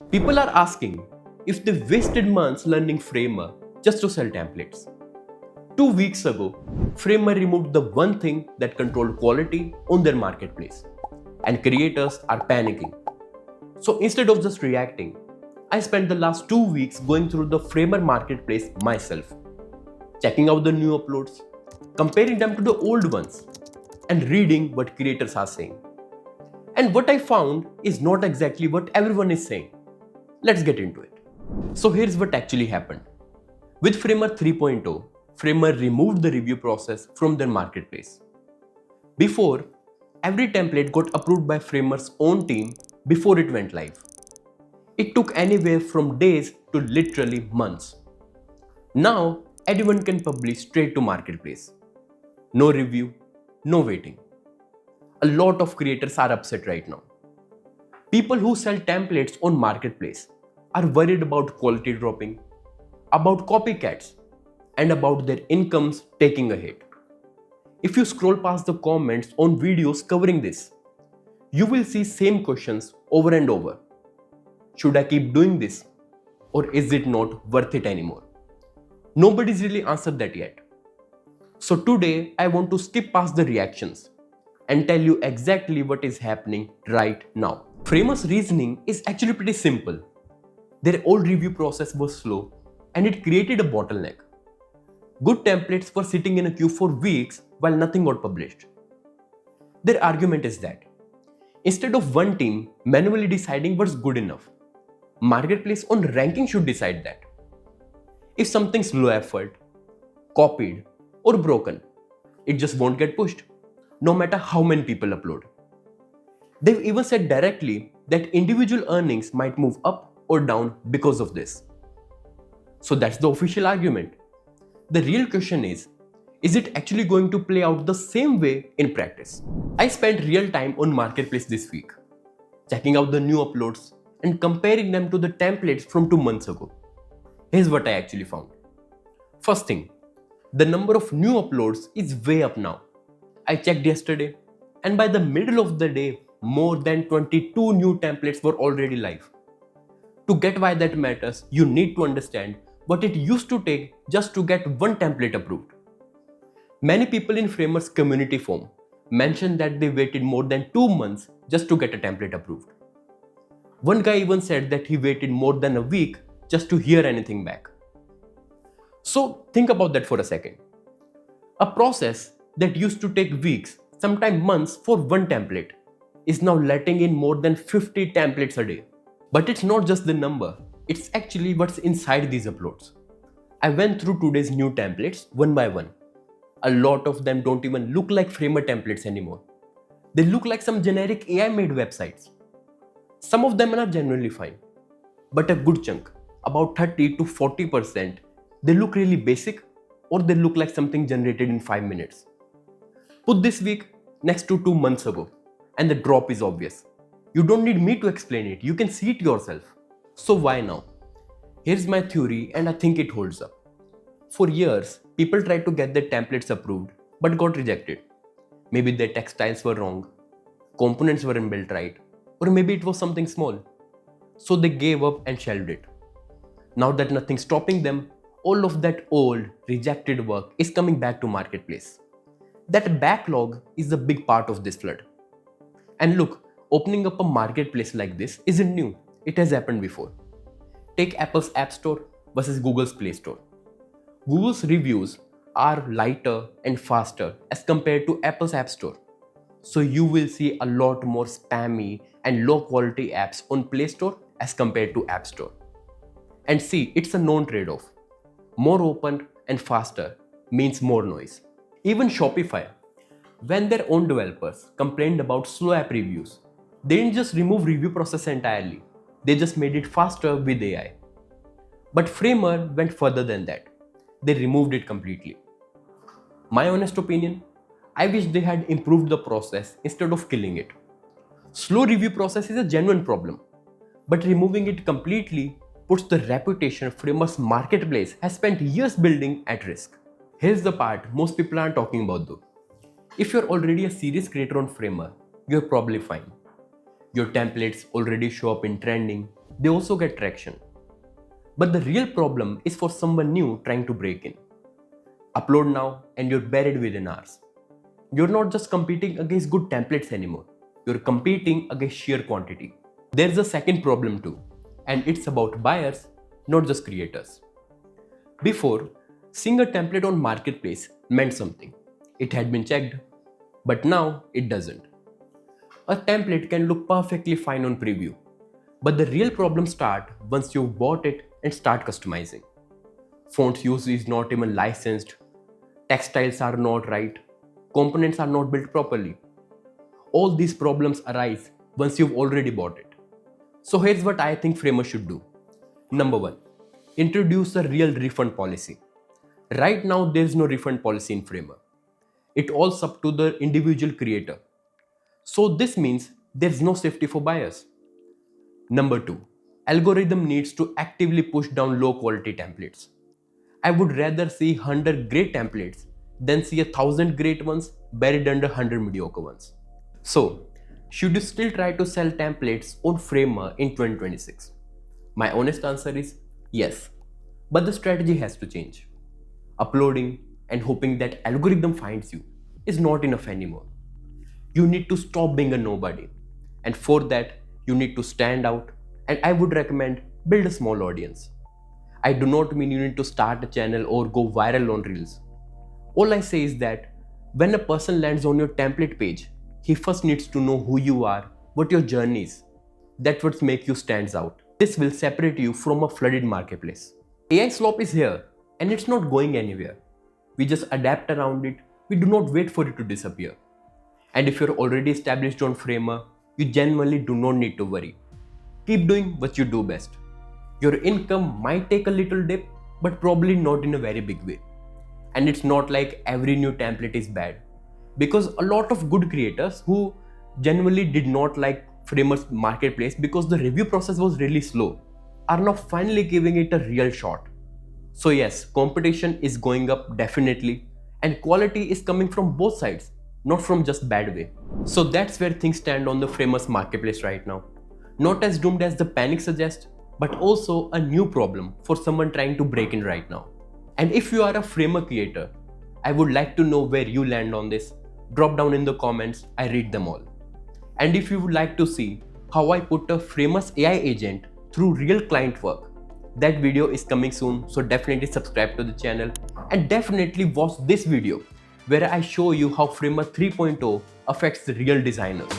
People are asking if they wasted months learning Framer just to sell templates. 2 weeks ago, Framer removed the one thing that controlled quality on their marketplace, and creators are panicking. So instead of just reacting, I spent the last 2 weeks going through the Framer marketplace myself, checking out the new uploads, comparing them to the old ones, and reading what creators are saying. And what I found is not exactly what everyone is saying. Let's get into it. So here's what actually happened. With Framer 3.0, Framer removed the review process from their marketplace. Before, every template got approved by Framer's own team before it went live. It took anywhere from days to literally months. Now, anyone can publish straight to marketplace. No review, no waiting. A lot of creators are upset right now. People who sell templates on marketplace are worried about quality dropping, about copycats, and about their incomes taking a hit. If you scroll past the comments on videos covering this, you will see same questions over and over. Should I keep doing this? Or is it not worth it anymore? Nobody's really answered that yet. So today I want to skip past the reactions and tell you exactly what is happening right now. Framer's reasoning is actually pretty simple. Their old review process was slow and it created a bottleneck. Good templates were sitting in a queue for weeks while nothing got published. Their argument is that instead of one team manually deciding what's good enough, marketplace on ranking should decide that. If something's low effort, copied, or broken, it just won't get pushed, no matter how many people upload. They've even said directly that individual earnings might move up or down because of this. So that's the official argument. The real question is it actually going to play out the same way in practice? I spent real time on marketplace this week, checking out the new uploads and comparing them to the templates from 2 months ago. Here's what I actually found. First thing, the number of new uploads is way up now. I checked yesterday, and by the middle of the day, more than 22 new templates were already live. To get why that matters, you need to understand what it used to take just to get one template approved. Many people in Framer's community forum mentioned that they waited more than 2 months just to get a template approved. One guy even said that he waited more than a week just to hear anything back. So think about that for a second. A process that used to take weeks, sometimes months for one template, is now letting in more than 50 templates a day. But it's not just the number, it's actually what's inside these uploads. I went through today's new templates one by one. A lot of them don't even look like Framer templates anymore. They look like some generic AI made websites. Some of them are genuinely fine, but a good chunk, about 30 to 40%, they look really basic or they look like something generated in 5 minutes. Put this week next to 2 months ago and the drop is obvious. You don't need me to explain it, you can see it yourself. So why now? Here's my theory and I think it holds up. For years, people tried to get their templates approved but got rejected. Maybe their text styles were wrong, components weren't built right, or maybe it was something small. So they gave up and shelved it. Now that nothing's stopping them, all of that old, rejected work is coming back to marketplace. That backlog is a big part of this flood. And look, opening up a marketplace like this isn't new. It has happened before. Take Apple's App Store versus Google's Play Store. Google's reviews are lighter and faster as compared to Apple's App Store. So you will see a lot more spammy and low quality apps on Play Store as compared to App Store. And see, it's a known trade-off. More open and faster means more noise. Even Shopify, when their own developers complained about slow app reviews, they didn't just remove review process entirely. They just made it faster with AI. But Framer went further than that. They removed it completely. My honest opinion, I wish they had improved the process instead of killing it. Slow review process is a genuine problem, but removing it completely puts the reputation Framer's marketplace has spent years building at risk. Here's the part most people aren't talking about though. If you're already a serious creator on Framer, you're probably fine. Your templates already show up in trending, they also get traction. But the real problem is for someone new trying to break in. Upload now and you're buried within hours. You're not just competing against good templates anymore. You're competing against sheer quantity. There's a second problem too, and it's about buyers, not just creators. Before, seeing a template on Marketplace meant something. It had been checked, but now it doesn't. A template can look perfectly fine on preview, but the real problems start once you've bought it and start customizing. Font use is not even licensed, textiles are not right, components are not built properly. All these problems arise once you've already bought it. So here's what I think framers should do. Number 1. Introduce a real refund policy. Right now there is no refund policy in Framer. It all's up to the individual creator. So this means there's no safety for buyers. Number 2. Algorithm needs to actively push down low quality templates. I would rather see 100 great templates than see 1,000 great ones buried under 100 mediocre ones. So, should you still try to sell templates on Framer in 2026? My honest answer is yes, but the strategy has to change. Uploading and hoping that algorithm finds you is not enough anymore. You need to stop being a nobody, and for that you need to stand out, and I would recommend build a small audience. I do not mean you need to start a channel or go viral on Reels. All I say is that when a person lands on your template page, he first needs to know who you are, what your journey is. That's what makes you stand out. This will separate you from a flooded marketplace. AI slop is here and it's not going anywhere. We just adapt around it. We do not wait for it to disappear. And if you're already established on Framer, you genuinely do not need to worry. Keep doing what you do best. Your income might take a little dip, but probably not in a very big way. And it's not like every new template is bad. Because a lot of good creators who genuinely did not like Framer's marketplace because the review process was really slow are now finally giving it a real shot. So yes, competition is going up definitely, and quality is coming from both sides, not from just bad way. So that's where things stand on the Framer's marketplace right now. Not as doomed as the panic suggests, but also a new problem for someone trying to break in right now. And if you are a Framer creator, I would like to know where you land on this. Drop down in the comments, I read them all. And if you would like to see how I put a Framer's AI agent through real client work, that video is coming soon, so definitely subscribe to the channel and definitely watch this video where I show you how Framer 3.0 affects the real designers.